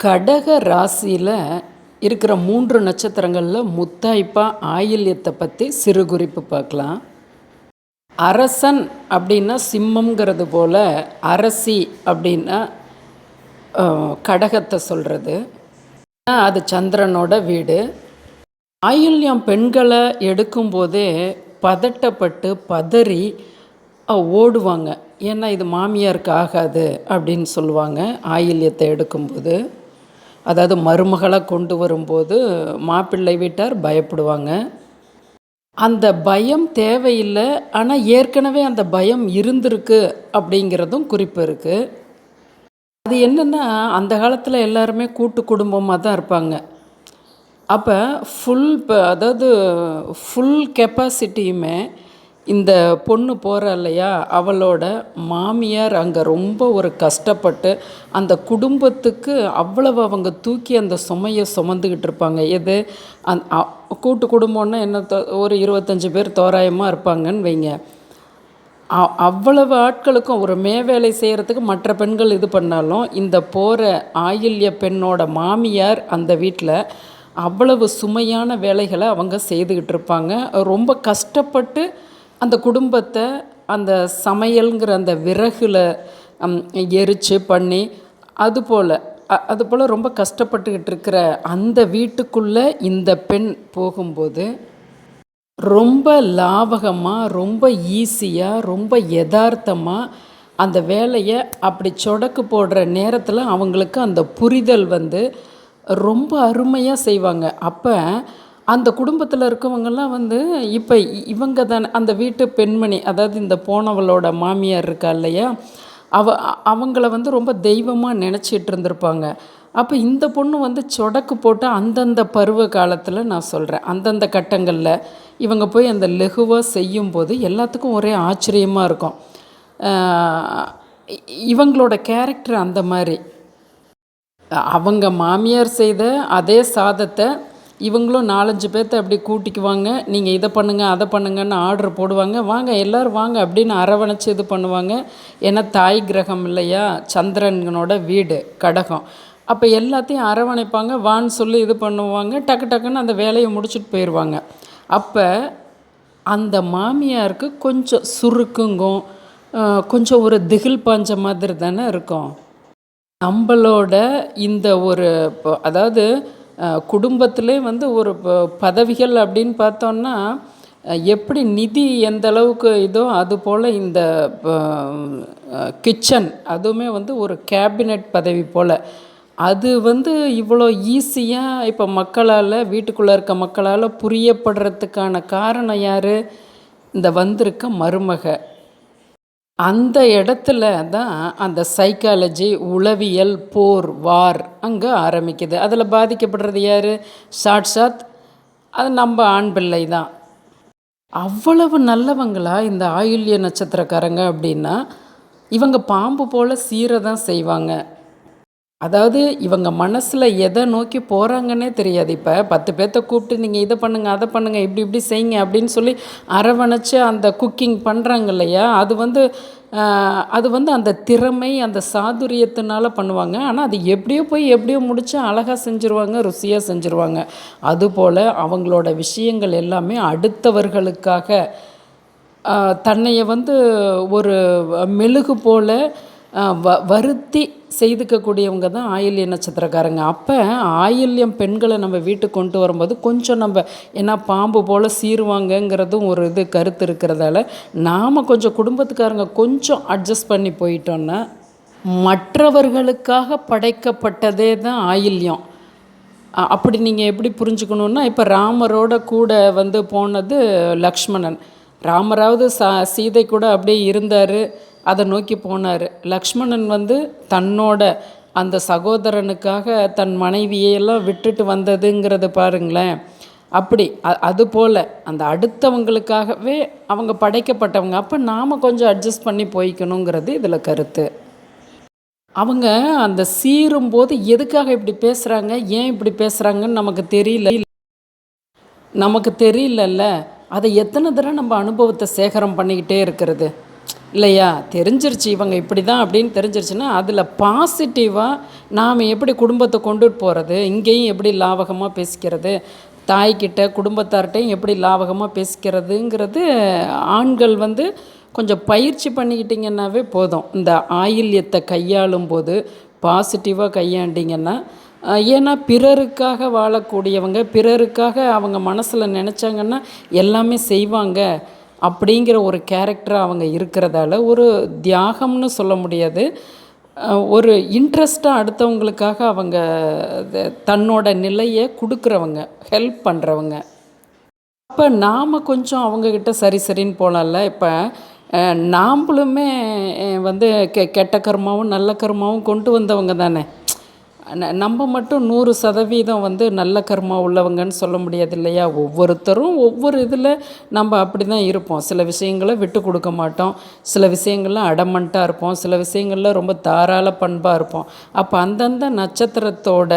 கடக ராசியில் இருக்கிற 3 நட்சத்திரங்களில் முத்தாய்ப்பா ஆயில்யத்தை பற்றி சிறு குறிப்பு பார்க்கலாம். அரசன் அப்படின்னா சிம்மங்கிறது போல் அரசி அப்படின்னா கடகத்தை சொல்கிறது. அது சந்திரனோட வீடு. ஆயில்யம் பெண்களை எடுக்கும்போதே பதட்டப்பட்டு பதறி ஓடுவாங்க. ஏன்னா இது மாமியாருக்கு ஆகாது அப்படின்னு சொல்லுவாங்க. ஆயில்யத்தை எடுக்கும்போது, அதாவது மருமகளை கொண்டு வரும்போது மாப்பிள்ளை வீட்டார் பயப்படுவாங்க. அந்த பயம் தேவையில்லை, ஆனால் ஏற்கனவே அந்த பயம் இருந்திருக்கு அப்படிங்கிறதும் குறிப்பு இருக்குது. அது என்னென்னா, அந்த காலத்தில் எல்லாருமே கூட்டு குடும்பமாக தான் இருப்பாங்க. அப்போ அதாவது ஃபுல் கெப்பாசிட்டியுமே இந்த பொண்ணு போகிறா இல்லையா, அவளோட மாமியார் அங்கே ரொம்ப ஒரு கஷ்டப்பட்டு அந்த குடும்பத்துக்கு அவ்வளவு அவங்க தூக்கி அந்த சுமையை சுமந்துக்கிட்டு இருப்பாங்க. எது கூட்டு குடும்பம்னா என்ன, ஒரு 25 பேர் தோராயமாக இருப்பாங்கன்னு வைங்க. அவ்வளவு ஆட்களுக்கும் ஒரு வேலை செய்கிறதுக்கு மற்ற பெண்கள் இது பண்ணாலும், இந்த போகிற ஆயில்ய பெண்ணோட மாமியார் அந்த வீட்டில் அவ்வளவு சுமையான வேலைகளை அவங்க செய்துக்கிட்டு இருப்பாங்க. ரொம்ப கஷ்டப்பட்டு அந்த குடும்பத்தை அந்த சமையல்ங்கிற அந்த விறகுல எரித்து பண்ணி அதுபோல் ரொம்ப கஷ்டப்பட்டுக்கிட்டு இருக்கிற அந்த வீட்டுக்குள்ளே இந்த பெண் போகும்போது ரொம்ப லாவகமாக, ரொம்ப ஈஸியாக, ரொம்ப யதார்த்தமாக அந்த வேலையை அப்படி சொடக்கு போடுற நேரத்தில் அவங்களுக்கு அந்த புரிதல் ரொம்ப அருமையாக செய்வாங்க. அப்போ அந்த குடும்பத்தில் இருக்கவங்கெல்லாம் இப்போ இவங்க தானே அந்த வீட்டு பெண்மணி, அதாவது இந்த போனவளோட மாமியார் இருக்கா இல்லையா, அவங்கள ரொம்ப தெய்வமாக நினச்சிட்டு இருந்திருப்பாங்க. அப்போ இந்த பொண்ணு சொடக்கு போட்டு அந்தந்த பருவ காலத்தில் நான் சொல்கிறேன், அந்தந்த கட்டங்களில் இவங்க போய் அந்த லெகுவாக செய்யும்போது எல்லாத்துக்கும் ஒரே ஆச்சரியமாக இருக்கும். இவங்களோட கேரக்டர் அந்த மாதிரி. அவங்க மாமியார் செய்த அதே சாதத்தை இவங்களும் 4-5 பேர்த்த அப்படி கூட்டிக்குவாங்க. நீங்கள் இதை பண்ணுங்கள், அதை பண்ணுங்கன்னு ஆர்டர் போடுவாங்க. வாங்க எல்லோரும் வாங்க அப்படின்னு அரவணைச்சி இது பண்ணுவாங்க. ஏன்னா தாய் கிரகம் இல்லையா, சந்திரனோட வீடு கடகம். அப்போ எல்லாத்தையும் அரவணைப்பாங்க, வான்னு சொல்லி இது பண்ணுவாங்க. டக்கு டக்குன்னு அந்த வேலையை முடிச்சுட்டு போயிடுவாங்க. அப்போ அந்த மாமியாருக்கு கொஞ்சம் சுருக்குங்கும், கொஞ்சம் ஒரு திகில் பாஞ்ச மாதிரி தானே இருக்கும். நம்மளோட இந்த ஒரு அதாவது குடும்பத்திலே ஒரு பதவிகள் அப்படின்னு பார்த்தோன்னா, எப்படி நிதி எந்த அளவுக்கு இதோ அதுபோல் இந்த கிச்சன் அதுவுமே ஒரு கேபினெட் பதவி போல். அது இவ்வளோ ஈஸியாக இப்போ மக்களால், வீட்டுக்குள்ளே இருக்க மக்களால் புரியப்படுறதுக்கான காரணம் யார்? இந்த வந்திருக்க மருமக. அந்த இடத்துல தான் அந்த சைக்காலஜி, உளவியல், போர், வார் அங்கே ஆரம்பிக்குது. அதில் பாதிக்கப்படுறது யார்? சாட்சாத் அது நம்ம ஆண் பிள்ளை தான். அவ்வளவு நல்லவங்களா இந்த ஆயில்ய நட்சத்திரக்காரங்க அப்படின்னா, இவங்க பாம்பு போல் சீரை தான் செய்வாங்க. அதாவது இவங்க மனசில் எதை நோக்கி போகிறாங்கன்னே தெரியாது. இப்போ 10 பேர்த்த கூப்பிட்டு நீங்கள் இதை பண்ணுங்கள், அதை பண்ணுங்கள், இப்படி செய்யுங்க அப்படின்னு சொல்லி அரவணைச்சு அந்த குக்கிங் பண்ணுறாங்க இல்லையா, அது அந்த திறமை, அந்த சாதுரியத்தினால பண்ணுவாங்க. ஆனால் அது எப்படியோ முடித்து அழகாக செஞ்சுருவாங்க, ருசியாக செஞ்சுருவாங்க. அதுபோல் அவங்களோட விஷயங்கள் எல்லாமே அடுத்தவர்களுக்காக தன்னைய ஒரு மெழுகு போல் வருத்தி செய்துக்கக்கூடியவங்க தான் ஆயில்ய நட்சத்திரக்காரங்க. அப்போ ஆயில்யம் பெண்களை நம்ம வீட்டுக்கு கொண்டு வரும்போது கொஞ்சம் ஏன்னா பாம்பு போல் சீருவாங்கங்கிறதும் ஒரு கருத்து இருக்கிறதால நாம் கொஞ்சம் குடும்பத்துக்காரங்க கொஞ்சம் அட்ஜஸ்ட் பண்ணி போயிட்டோன்னா, மற்றவர்களுக்காக படைக்கப்பட்டதே தான் ஆயில்யம். அப்படி நீங்கள் எப்படி புரிஞ்சுக்கணுன்னா, இப்போ ராமரோட கூட போனது லக்ஷ்மணன். ராமராவது சீதை கூட அப்படியே இருந்தார், அதை நோக்கி போனார். லக்ஷ்மணன் தன்னோட அந்த சகோதரனுக்காக தன் மனைவியெல்லாம் விட்டுட்டு வந்ததுங்கிறத பாருங்களேன். அப்படி அதுபோல் அந்த அடுத்தவங்களுக்காகவே அவங்க படைக்கப்பட்டவங்க. அப்போ நாம் கொஞ்சம் அட்ஜஸ்ட் பண்ணி போய்க்கணுங்கிறது இதில் கருத்து. அவங்க அந்த சீரும்போது எதுக்காக இப்படி பேசுகிறாங்க, ஏன் இப்படி பேசுகிறாங்கன்னு நமக்கு தெரியலல்ல. அதை எத்தனை தடவை நம்ம அனுபவத்தை சேகரம் பண்ணிக்கிட்டே இருக்கிறது. இல்லையா? தெரிஞ்சிருச்சு இவங்க இப்படி தான் அப்படின்னு தெரிஞ்சிருச்சுன்னா, அதில் பாசிட்டிவாக நாம் எப்படி குடும்பத்தை கொண்டுட்டு போகிறது, இங்கேயும் எப்படி லாவகமாக பேசிக்கிறது, தாய்கிட்ட குடும்பத்தார்கிட்டையும் எப்படி லாவகமாக பேசிக்கிறதுங்கிறது ஆண்கள் வந்து கொஞ்சம் பயிற்சி பண்ணிக்கிட்டிங்கன்னாவே போதும். இந்த ஆயில்யத்தை கையாளும் போது பாசிட்டிவாக கையாண்டிங்கன்னா, ஏன்னா பிறருக்காக வாழக்கூடியவங்க, பிறருக்காக அவங்க மனசில் நினச்சாங்கன்னா எல்லாமே செய்வாங்க அப்படிங்கிற ஒரு கேரக்டராக அவங்க இருக்கிறதால, ஒரு தியாகம்னு சொல்ல முடியாது. ஒரு இன்ட்ரெஸ்ட்டாக அடுத்தவங்களுக்காக அவங்க தன்னோட நிலையை கொடுக்குறவங்க, ஹெல்ப் பண்ணுறவங்க. அப்போ நாம் கொஞ்சம் அவங்கக்கிட்ட சரி சரின்னு போகலாம்ல. இப்போ நாம்பளுமே வந்து கெட்ட கர்மாவும் நல்ல கர்மாவும் கொண்டு வந்தவங்க தானே. நம்ம மட்டும் 100% வந்து நல்ல கர்மா உள்ளவங்கன்னு சொல்ல முடியாது இல்லையா? ஒவ்வொருத்தரும் ஒவ்வொரு இதில் நம்ம அப்படி தான் இருப்போம். சில விஷயங்களை விட்டு கொடுக்க மாட்டோம், சில விஷயங்களில் அடமண்ட்டாக இருப்போம், சில விஷயங்களில் ரொம்ப தாராள பண்பாக இருப்போம். அப்போ அந்தந்த நட்சத்திரத்தோட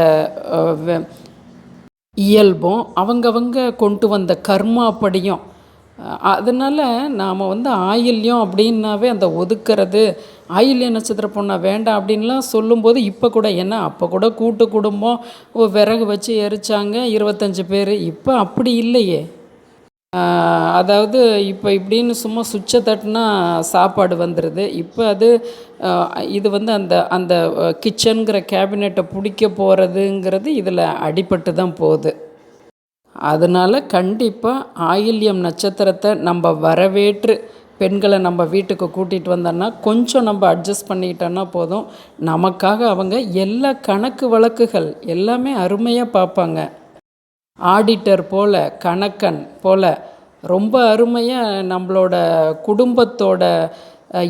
இயல்பும் அவங்கவங்க கொண்டு வந்த கர்மா படியும். அதனால் நாம் வந்து ஆயில்யம் அப்படின்னாவே அந்த ஒதுக்கிறது, ஆயில்ய நட்சத்திர பொண்ணை வேண்டாம் அப்படின்லாம் சொல்லும்போது இப்போ கூட ஏன்னா அப்போ கூட கூட்டு குடும்பம், விறகு வச்சு எரித்தாங்க 25 பேர். இப்போ அப்படி இல்லையே. அதாவது இப்போ இப்படின்னு சும்மா சுவிட்சை தட்டினா சாப்பாடு வந்துடுது. இப்போ அது இது வந்து அந்த அந்த கிச்சனுங்கிற கேபினெட்டை பிடிக்க போகிறதுங்கிறது இதில் அடிபட்டு தான் போகுது. அதனால் கண்டிப்பாக ஆயில்யம் நட்சத்திரத்தை நம்ம வரவேற்று பெண்களை நம்ம வீட்டுக்கு கூட்டிகிட்டு வந்தோன்னா கொஞ்சம் நம்ம அட்ஜஸ்ட் பண்ணிக்கிட்டோன்னா போதும். நமக்காக அவங்க எல்லா கணக்கு வழக்குகள் எல்லாமே அருமையாக பார்ப்பாங்க. ஆடிட்டர் போல், கணக்கன் போல் ரொம்ப அருமையாக நம்மளோட குடும்பத்தோட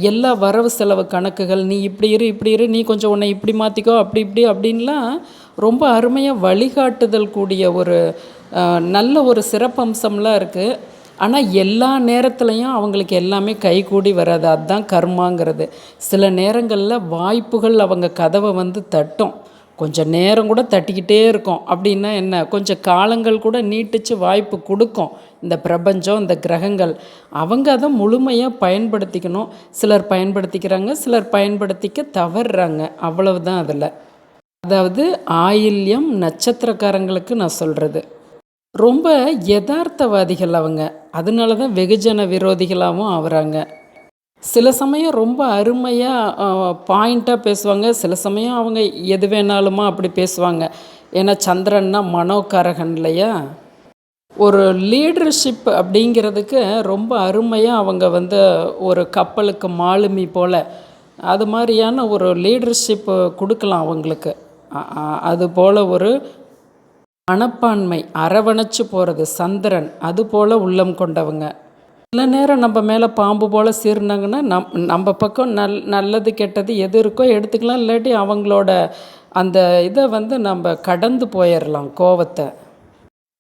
எல்லா வரவு செலவு கணக்குகள், நீ இப்படி இரு இப்படி இரு, நீ கொஞ்சம் உன்னை இப்படி மாற்றிக்கோ அப்படி இப்படி அப்படின்லாம் ரொம்ப அருமையாக வழிகாட்டுதல் கூடிய ஒரு நல்ல ஒரு சிறப்பம்சம்லாம் இருக்குது. ஆனால் எல்லா நேரத்துலையும் அவங்களுக்கு எல்லாமே கைகூடி வராது. அதுதான் கர்மாங்கிறது. சில நேரங்களில் வாய்ப்புகள் அவங்க கதவை வந்து தட்டும். கொஞ்சம் நேரம் கூட தட்டிக்கிட்டே இருக்கும். அப்படின்னா என்ன, கொஞ்சம் காலங்கள் கூட நீட்டிச்சு வாய்ப்பு கொடுக்கும் இந்த பிரபஞ்சம், இந்த கிரகங்கள். அவங்க அதை முழுமையாக பயன்படுத்திக்கணும். சிலர் பயன்படுத்திக்கிறாங்க, சிலர் பயன்படுத்திக்க தவறுறாங்க. அவ்வளவுதான் அதில். அதாவது ஆயில்யம் நட்சத்திரக்காரங்களுக்கு நான் சொல்கிறது, ரொம்ப யதார்த்தவாதிகள் அவங்க. அதனால தான் வெகுஜன விரோதிகளாகவும் ஆகுறாங்க. சில சமயம் ரொம்ப அருமையாக பாயிண்ட்டாக பேசுவாங்க, சில சமயம் அவங்க எது வேணாலுமா அப்படி பேசுவாங்க. ஏன்னா சந்திரன்னா மனோகாரகன் இல்லையா? ஒரு லீடர்ஷிப் அப்படிங்கிறதுக்கு ரொம்ப அருமையாக அவங்க வந்து ஒரு கப்பலுக்கு மாலுமி போல் அது மாதிரியான ஒரு லீடர்ஷிப்பு கொடுக்கலாம் அவங்களுக்கு. அதுபோல் ஒரு மனப்பான்மை, அரவணைச்சு போகிறது சந்திரன், அதுபோல் உள்ளம் கொண்டவங்க. சில நேரம் நம்ம மேலே பாம்பு போல் சீர்னாங்கன்னா நம்ம பக்கம் நல்லது கெட்டது எது இருக்கோ எடுத்துக்கலாம். இல்லாட்டி அவங்களோட அந்த இதை வந்து நம்ம கடந்து போயிடலாம் கோவத்தை.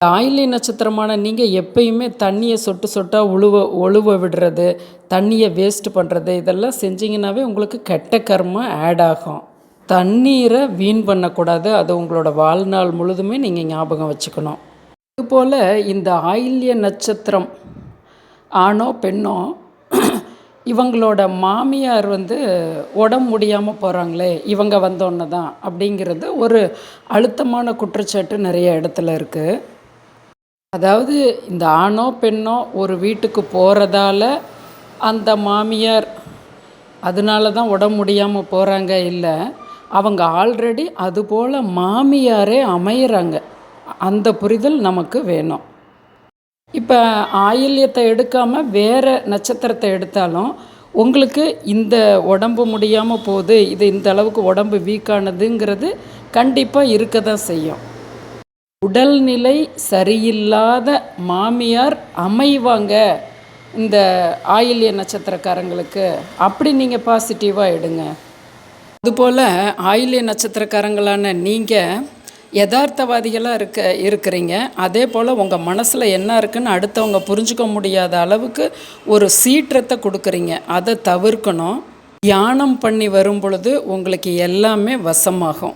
ஆயில்ய நட்சத்திரமான நீங்கள் எப்பயுமே தண்ணியை சொட்டு சொட்டாக ஒழுவ விடுறது, தண்ணியை வேஸ்ட் பண்ணுறது, இதெல்லாம் செஞ்சிங்கன்னாவே உங்களுக்கு கெட்ட கர்மம் ஆட் ஆகும். தண்ணீரை வீண் பண்ணக்கூடாது. அது உங்களோட வாழ்நாள் முழுதுமே நீங்கள் ஞாபகம் வச்சுக்கணும். இதுபோல் இந்த ஆயில்ய நட்சத்திரம் ஆணோ பெண்ணோ இவங்களோட மாமியார் வந்து உடம்பு முடியாமல் போகிறாங்களே இவங்க வந்தோன்னு தான் அப்படிங்கிறது ஒரு அழுத்தமான குற்றச்சாட்டு நிறைய இடத்துல இருக்குது. அதாவது இந்த ஆணோ பெண்ணோ ஒரு வீட்டுக்கு போகிறதால அந்த மாமியார் அதனால தான் உடம்பு முடியாமல் போகிறாங்க இல்லை, அவங்க ஆல்ரெடி அதுபோல் மாமியாரே அமையிறாங்க. அந்த புரிதல் நமக்கு வேணும். இப்போ ஆயில்யத்தை எடுக்காமல் வேறு நட்சத்திரத்தை எடுத்தாலும் உங்களுக்கு இந்த உடம்பு முடியாமல் போகுது, இது இந்த அளவுக்கு உடம்பு வீக்கானதுங்கிறது கண்டிப்பாக இருக்க தான் செய்யும். உடல்நிலை சரியில்லாத மாமியார் அமைவாங்க இந்த ஆயில்ய நட்சத்திரக்காரங்களுக்கு. அப்படி நீங்கள் பாசிட்டிவாக எடுங்க. அதுபோல் ஆயில்ய நட்சத்திரக்காரங்களான நீங்கள் யதார்த்தவாதிகளாக இருக்கிறீங்க. அதே போல் உங்கள் மனசில் என்ன இருக்குன்னு அடுத்தவங்க புரிஞ்சுக்க முடியாத அளவுக்கு ஒரு சீற்றத்தை கொடுக்குறீங்க. அதை தவிர்க்கணும். தியானம் பண்ணி வரும் பொழுது உங்களுக்கு எல்லாமே வசமாகும்.